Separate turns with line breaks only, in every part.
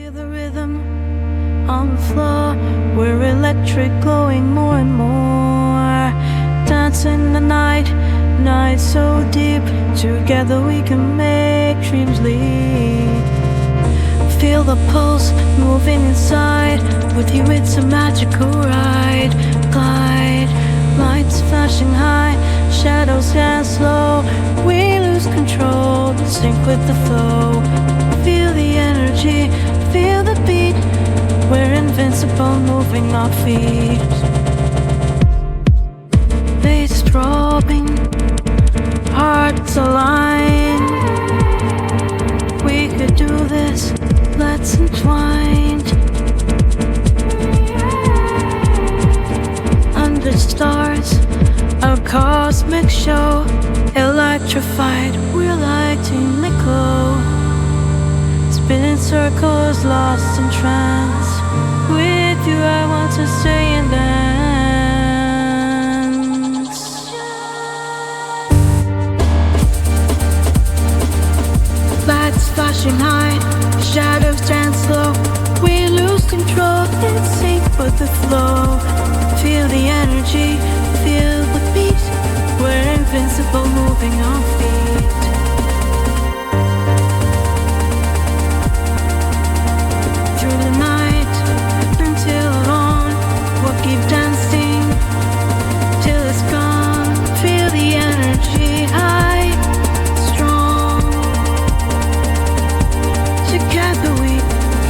Feel the rhythm on the floor. We're electric, glowing more and more. Dancing the night, night so deep. Together we can make dreams leap. Feel the pulse moving inside. With you it's a magical ride. Glide, lights flashing high, shadows dance slow. We lose control, sync with the flow. Feel the energy, feel the beat. We're invincible, moving our feet. Bass throbbing, hearts align. We could do this, let's entwine. Under stars, a cosmic show. Electrified, we're lighting the glow. Spinning circles, lost in trance. With you I want to stay and dance. Lights flashing high, shadows dance slow. We lose control, in sync with the flow. Feel the energy, feel the beat. We're invincible, moving our feet. Through the night until dawn, we'll keep dancing till it's gone. Feel the energy high, strong. Together we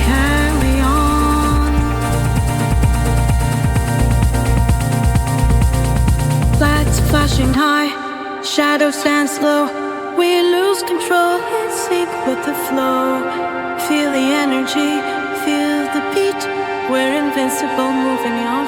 carry on. Lights flashing high, shadows dance slow. We lose control, in sync with the flow. Feel the energy, feel the beat. We're invincible, moving our